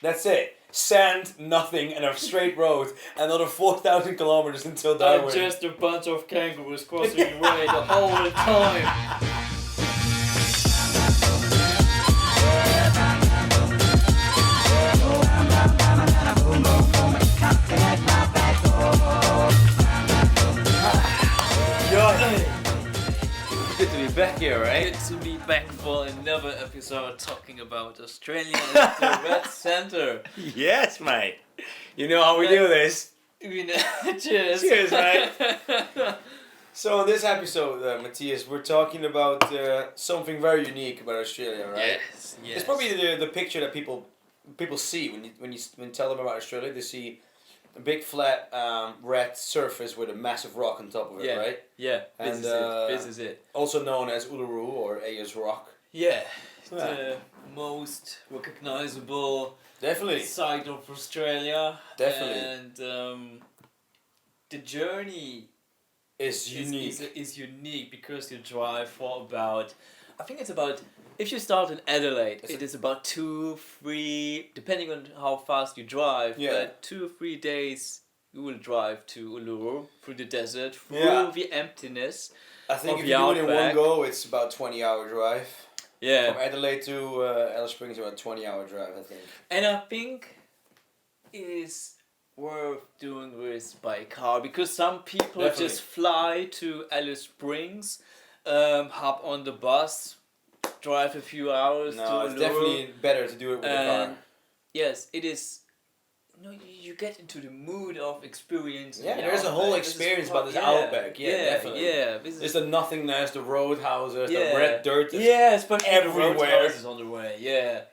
That's it. Sand, nothing, and a straight road. Another 4,000 kilometers until Darwin. And just a bunch of kangaroos crossing the way the whole time. Good to be back here, right? Good to be back for another episode talking about Australia and the Red Centre. Yes, mate. You know how we do this. Cheers. Cheers, mate. So in this episode, Matthias, we're talking about something very unique about Australia, right? Yes. It's probably the picture that people see when you tell them about Australia. They see a big flat red surface with a massive rock on top of it, right? Yeah, this is it. Also known as Uluru or Ayers Rock. Yeah, the most recognizable Definitely. side of Australia. Definitely. And the journey is unique. Is unique because you drive for about, I think it's about, if you start in Adelaide, it is about 2-3, depending on how fast you drive, but 2-3 days you will drive to Uluru, through the desert, through the emptiness. I think of if you do it in outback. one go, it's about 20-hour drive. Yeah. From Adelaide to Alice Springs, about 20-hour drive, I think. And I think it is worth doing this by car because some people just fly to Alice Springs, hop on the bus, drive a few hours to Uluru. It's definitely better to do it with a car. Yes, it is. No, you get into the mood of experience. Yeah, there's a whole experience about this outback. Yeah, definitely. Yeah, there's the nothingness, the roadhouses, the red dirt. Especially everywhere. The roadhouses on the way. Yeah,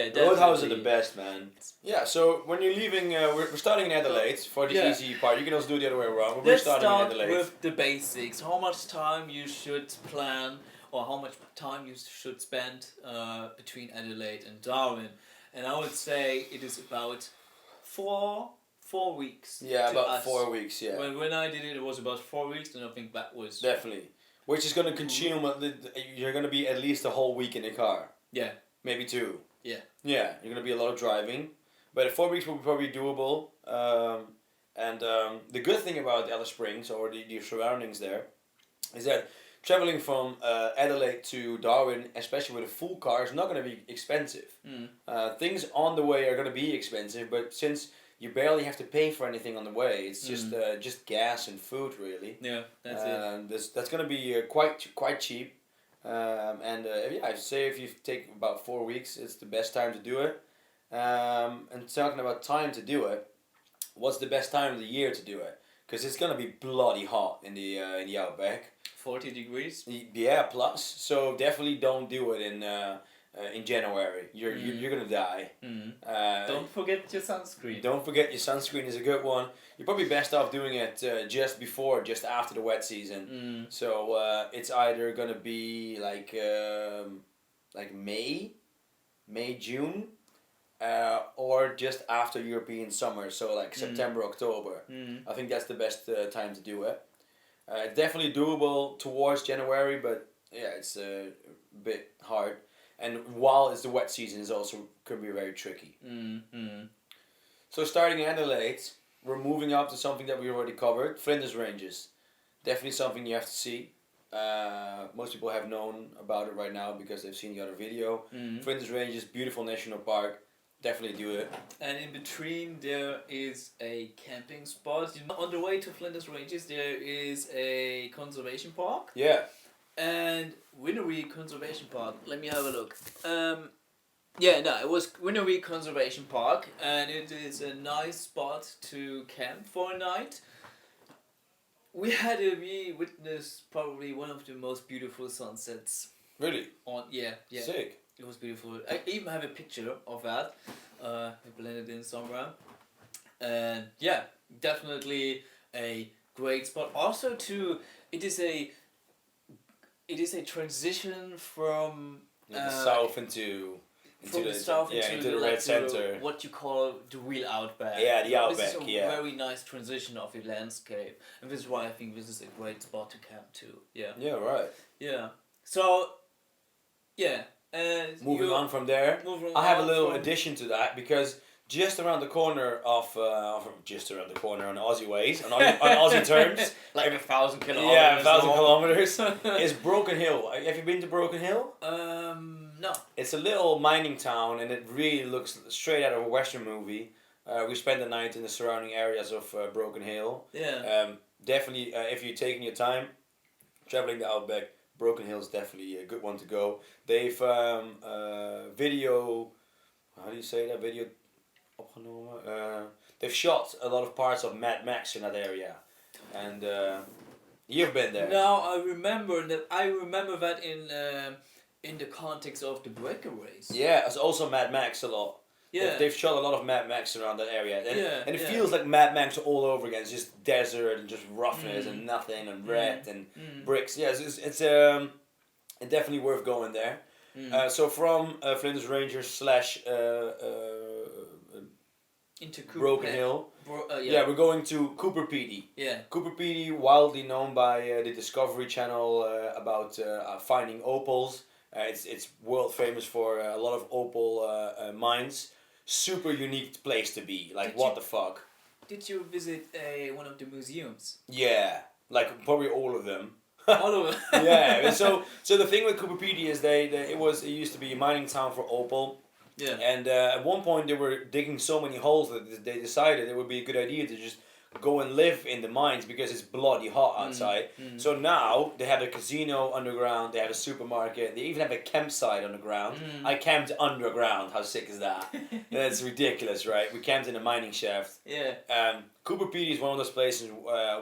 the roadhouses are the best, man. Yeah, so when you're leaving, we're starting in Adelaide for the easy part. You can also do it the other way around. But we're starting in Adelaide. Let's start with the basics. How much time you should plan, or how much time you should spend between Adelaide and Darwin. And I would say it is about 4 weeks. Yeah, about 4 weeks, yeah. When I did it, it was about 4 weeks, and I think that was... Definitely. Which is going to consume, you're going to be at least a whole week in the car. Yeah. Maybe 2. Yeah. Yeah, you're going to be a lot of driving. But 4 weeks will be probably doable. And the good thing about Alice Springs, or the surroundings there, is that traveling from Adelaide to Darwin, especially with a full car, is not going to be expensive. Things on the way are going to be expensive, but since you barely have to pay for anything on the way, it's just gas and food, really. Yeah, that's it. That's going to be quite cheap. I'd say if you take about 4 weeks, it's the best time to do it. And talking about time to do it, what's the best time of the year to do it? Because it's going to be bloody hot in the outback. 40 degrees. Yeah, plus. So definitely don't do it in January. You're gonna die. Don't forget your sunscreen. Don't forget your sunscreen is a good one. You're probably best off doing it just before, just after the wet season. So it's either gonna be like May, June, or just after European summer. So like September, October. I think that's the best time to do it. Definitely doable towards January, but yeah, it's a bit hard. And while it's the wet season, it's also could be very tricky. So starting in Adelaide, we're moving up to something that we already covered, Flinders Ranges. Definitely something you have to see. Most people have known about it right now because they've seen the other video. Flinders Ranges, beautiful national park. Definitely do it. And in between there is a camping spot. On the way to Flinders Ranges there is a conservation park. Yeah. And Winninowie Conservation Park. Let me have a look. It was Winninowie Conservation Park, and it is a nice spot to camp for a night. We witnessed probably one of the most beautiful sunsets. Really? Yeah. Sick. It was beautiful. I even have a picture of that. I blended in somewhere. And yeah, definitely a great spot. Also it is a transition from the south into the red centre. What you call the real outback. Yeah, the outback. This is a very nice transition of the landscape, and this is why I think this is a great spot to camp too. Yeah. Yeah. Right. Yeah. So. Yeah. Moving on from there, I have a little addition to that because just around the corner just around the corner on Aussie ways, on Aussie terms. Like 1,000 kilometers. Yeah, 1,000 kilometers. Is Broken Hill. Have you been to Broken Hill? No. It's a little mining town, and it really looks straight out of a Western movie. We spent the night in the surrounding areas of Broken Hill. Yeah. Definitely, if you're taking your time, traveling the Outback, Broken Hill is definitely a good one to go. They've video, how do you say that? Video opgenomen. They've shot a lot of parts of Mad Max in that area, and you've been there. No, I remember that in the context of the Breakaways. Yeah, it's also Mad Max a lot. Yeah. They've shot a lot of Mad Max around that area, and, Yeah, and it yeah. feels like Mad Max all over again. It's just desert and just roughness and nothing and red and bricks. Yeah, it's definitely worth going there. So from Flinders Rangers / Into Coober Broken Pedy. Hill. Yeah. We're going to Coober Pedy. Yeah. Coober Pedy, widely known by the Discovery Channel about finding opals. It's world famous for a lot of opal mines. Super unique place to be. Like, what the fuck? Did you visit one of the museums? Yeah, like probably all of them. All of them. Yeah. So the thing with Coober Pedy is it used to be a mining town for opal. Yeah. And at one point they were digging so many holes that they decided it would be a good idea to just go and live in the mines because it's bloody hot outside. So now they have a casino underground, they have a supermarket, they even have a campsite underground. I camped underground. How sick is that? That's ridiculous, right? We camped in a mining shaft. Yeah. Coober Pedy is one of those places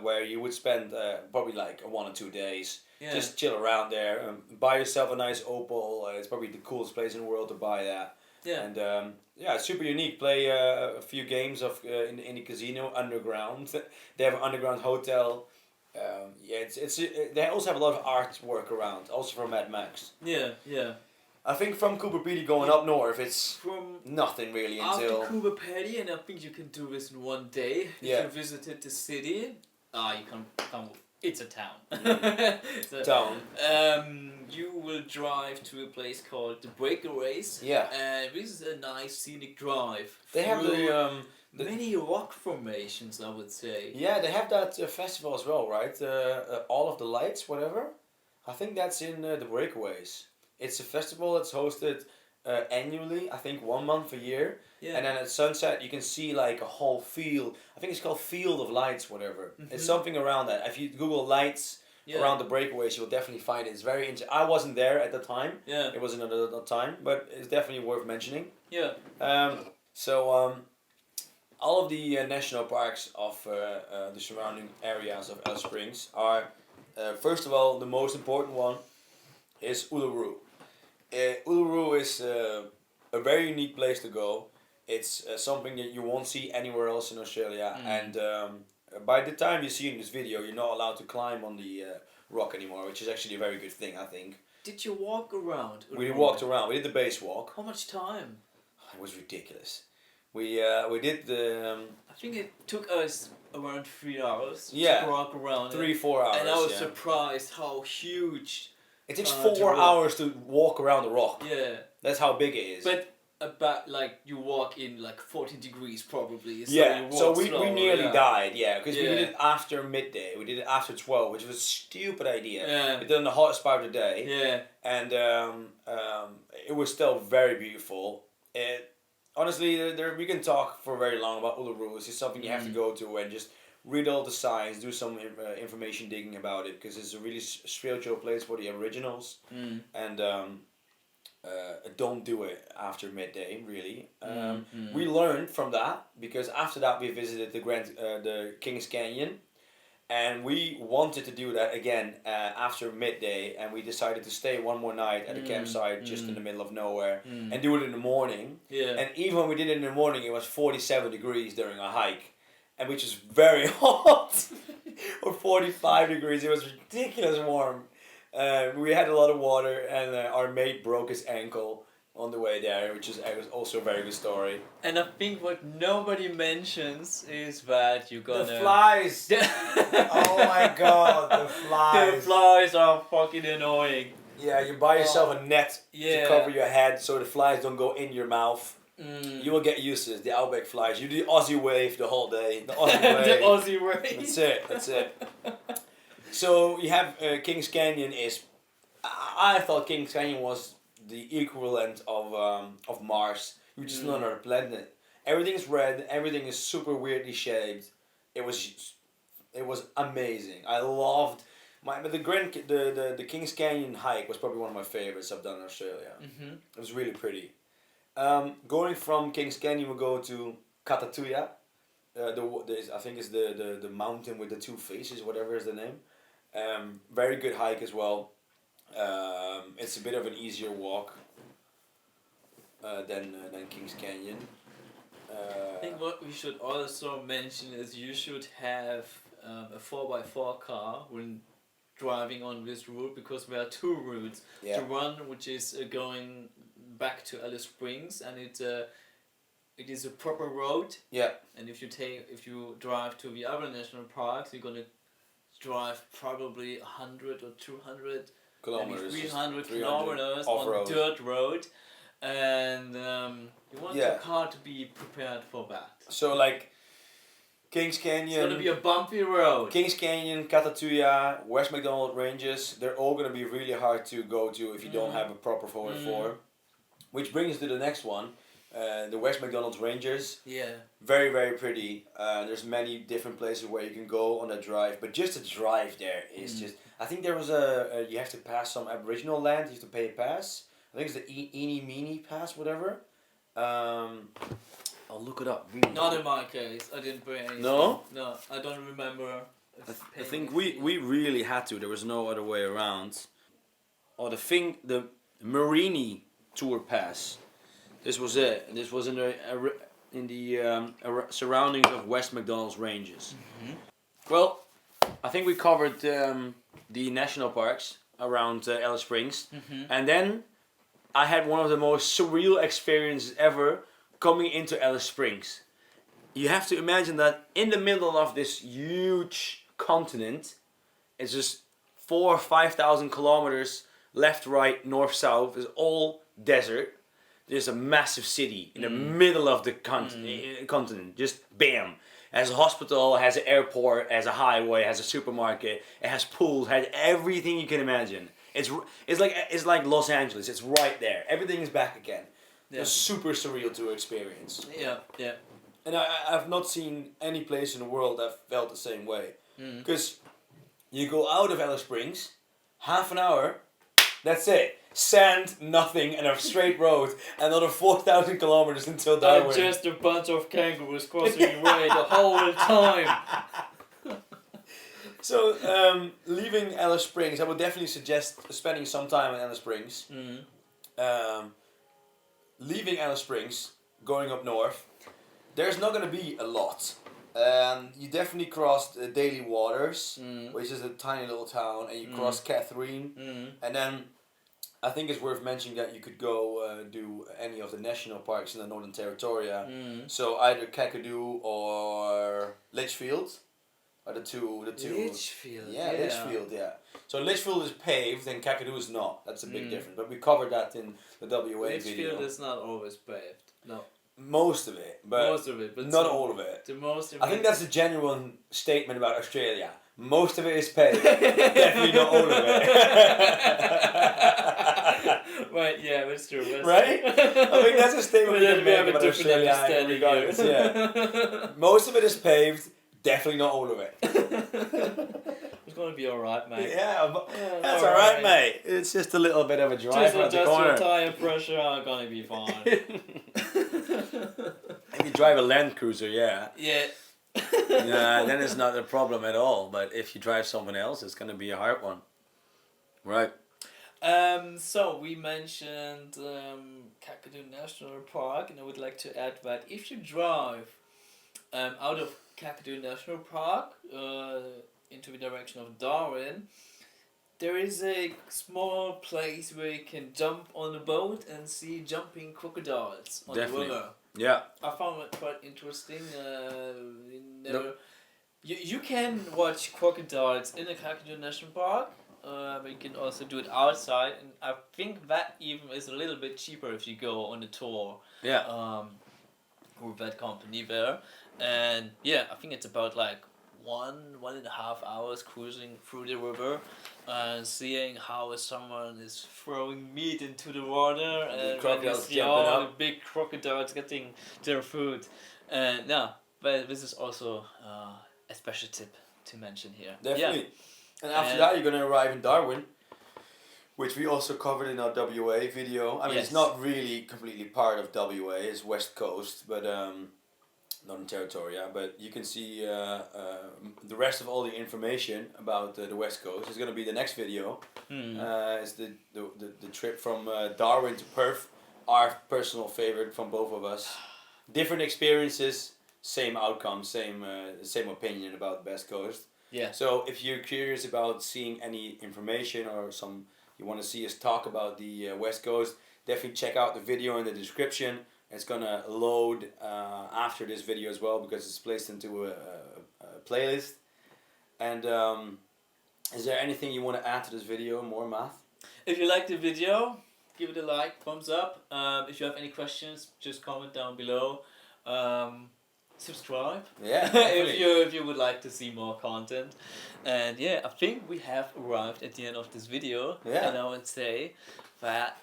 where you would spend probably like 1 or 2 days. Yeah. Just chill around there, buy yourself a nice opal. It's probably the coolest place in the world to buy that. Yeah. And it's super unique. Play a few games of in the casino underground. They have an underground hotel. They also have a lot of artwork around, also from Mad Max. Yeah. Yeah. I think from Coober Pedy going up north, it's From nothing really after until. Coober Pedy, and I think you can do this in one day. Yeah. If you visited the city, you can come. It's a town. So, Town. You will drive to a place called the Breakaways. Yeah. And this is a nice scenic drive. They have through the many rock formations, I would say. yeah, they have that festival as well, right? All of the Lights, whatever. I think that's in the Breakaways. It's a festival that's hosted annually. I think 1 month a year. Yeah. And then at sunset, you can see like a whole field. I think it's called Field of Lights, whatever. It's something around that. If you Google lights around the Breakaways, you'll definitely find it. It's very interesting. I wasn't there at the time. Yeah. It was another time, but it's definitely worth mentioning. Yeah. All of the national parks of the surrounding areas of Alice Springs are, first of all, the most important one is Uluru. Uluru is a very unique place to go. It's something that you won't see anywhere else in Australia, and by the time you see in this video, you're not allowed to climb on the rock anymore, which is actually a very good thing, I think. Did you walk around? We walked around. We did the base walk. How much time? It was ridiculous. We did the. I think it took us around 3 hours Yeah. to walk around. 3-4 hours. And I was yeah. surprised how huge. It takes to 4 walk. hours to walk around the rock. Yeah. That's how big it is. But about like you walk in like 14 degrees probably. So yeah, you walk so we slower, nearly died, because we Yeah. did it after midday. We did it after 12, which was a stupid idea. Yeah. We did it on the hottest part of the day. Yeah. And it was still very beautiful. Honestly, we can talk for very long about Uluru. It's just something you have to go to and just read all the signs, do some information digging about it, because it's a really spiritual place for the Aboriginals. And don't do it after midday, really. We learned from that, because after that we visited the King's Canyon, and we wanted to do that again after midday, and we decided to stay one more night at a campsite just in the middle of nowhere and do it in the morning. Yeah. And even when we did it in the morning, it was 47 degrees during our hike, and which was very hot. Or 45 degrees. It was ridiculous warm. We had a lot of water, and our mate broke his ankle on the way there, which was also a very good story. And I think what nobody mentions is that you're gonna... The flies! Oh my god, the flies! The flies are fucking annoying. Yeah, you buy yourself a net Yeah. to cover your head so the flies don't go in your mouth. You will get used to it. The outback flies. You do the Aussie wave the whole day. The Aussie wave. The Aussie wave. That's it. That's it. So you have Kings Canyon is. I thought Kings Canyon was the equivalent of Mars, which is not another planet. Everything's red. Everything is super weirdly shaped. It was amazing. I loved the Kings Canyon hike was probably one of my favorites I've done in Australia. It was really pretty. Going from Kings Canyon, we'll go to Kata Tjuta. I think it's the mountain with the two faces, whatever is the name. Very good hike as well. It's a bit of an easier walk than Kings Canyon. I think what we should also mention is you should have a 4x4 car when driving on this route, because there are two routes. Yeah. The one which is going back to Alice Springs, and it is a proper road. Yeah. And if you drive to the other national parks, you're gonna drive probably 100 or 200 kilometers, maybe 300 300 kilometers off-road. on dirt road, and you want your car to be prepared for that. So like Kings Canyon. It's gonna be a bumpy road. Kings Canyon, Kata Tjuta, West Macdonnell Ranges, they're all gonna be really hard to go to if you don't have a proper 4x4. Which brings us to the next one, the West Macdonnell Ranges. Yeah. Very, very pretty. There's many different places where you can go on that drive, but just the drive there is just. I think there was you have to pass some Aboriginal land. You have to pay a pass. I think it's the Eenie Meenie Pass, whatever. I'll look it up. Really. Not in my case. I didn't pay anything. No? No, I don't remember. I think we really had to. There was no other way around. Oh, the Marini Tour Pass. This was it. This was in the surroundings of West Macdonnell's Ranges. Well, I think we covered the national parks around Alice Springs, and then I had one of the most surreal experiences ever coming into Alice Springs. You have to imagine that in the middle of this huge continent, it's just 4,000 or 5,000 kilometers left, right, north, south. It's all desert. There's a massive city in the middle of the continent. Just bam. It has a hospital, it has an airport, it has a highway, it has a supermarket, it has pools, it has everything you can imagine. It's like Los Angeles. It's right there. Everything is back again. Yeah. It's super surreal to experience. Yeah, yeah. And I've not seen any place in the world that felt the same way. Because you go out of Alice Springs, half an hour, that's it. Sand, nothing, and a straight road. Another 4,000 kilometers until Darwin. Just a bunch of kangaroos crossing the way the whole time. So, leaving Alice Springs, I would definitely suggest spending some time in Alice Springs. Leaving Alice Springs, going up north, there's not going to be a lot. You definitely crossed Daly Waters, which is a tiny little town, and you cross Catherine, and then I think it's worth mentioning that you could go do any of the national parks in the Northern Territory. So either Kakadu or Litchfield are the two. Litchfield. Yeah, Litchfield. Yeah. So Litchfield is paved and Kakadu is not. That's a big difference. But we covered that in the WA video. Litchfield is not always paved. No. Most of it, but not all of it. The most. I think that's a genuine statement about Australia. Most of it is paved. Definitely not all of it. Right, yeah, that's true. Right? I think that's a statement we can make about Australia regardless. Yeah. Most of it is paved. Definitely not all of it. It's gonna be alright, mate. Yeah, that's alright, mate. It's just a little bit of a drive around the corner. Just your tire pressure are gonna be fine. If you drive a Land Cruiser, yeah. Yeah. Yeah, then it's not a problem at all. But if you drive someone else, it's gonna be a hard one. Right. So we mentioned Kakadu National Park, and I would like to add that if you drive out of Kakadu National Park into the direction of Darwin, there is a small place where you can jump on a boat and see jumping crocodiles on the river. Yeah. I found it quite interesting. You can watch crocodiles in the Kakadu National Park. but you can also do it outside, and I think that even is a little bit cheaper if you go on a tour. Yeah. With that company there, and yeah, I think it's about like 1.5 hours cruising through the river, and seeing how someone is throwing meat into the water, and when you crocodiles see jumping all up. the big crocodiles getting their food, and yeah, but this is also a special tip to mention here. Definitely. And after And- that, you're gonna arrive in Darwin, which we also covered in our WA video. I mean, it's Yes. not really completely part of WA. It's West Coast, but Northern Territory. Yeah, but you can see the rest of all the information about the West Coast. It's gonna be the next video. It's the trip from Darwin to Perth, our personal favorite from both of us. Different experiences, same outcome, same opinion about the West Coast. Yeah. So if you're curious about seeing any information or you want to see us talk about the West Coast, definitely check out the video in the description. It's gonna load after this video as well because it's placed into a playlist. And is there anything you want to add to this video more, Math? If you like the video, give it a like, thumbs up. If you have any questions, just comment down below. Subscribe. Yeah, definitely. if you would like to see more content. And yeah, I think we have arrived at the end of this video. Yeah. And I would say that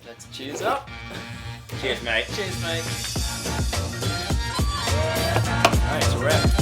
let's cheers up. Cheers, mate. Cheers, mate. Nice, wrap.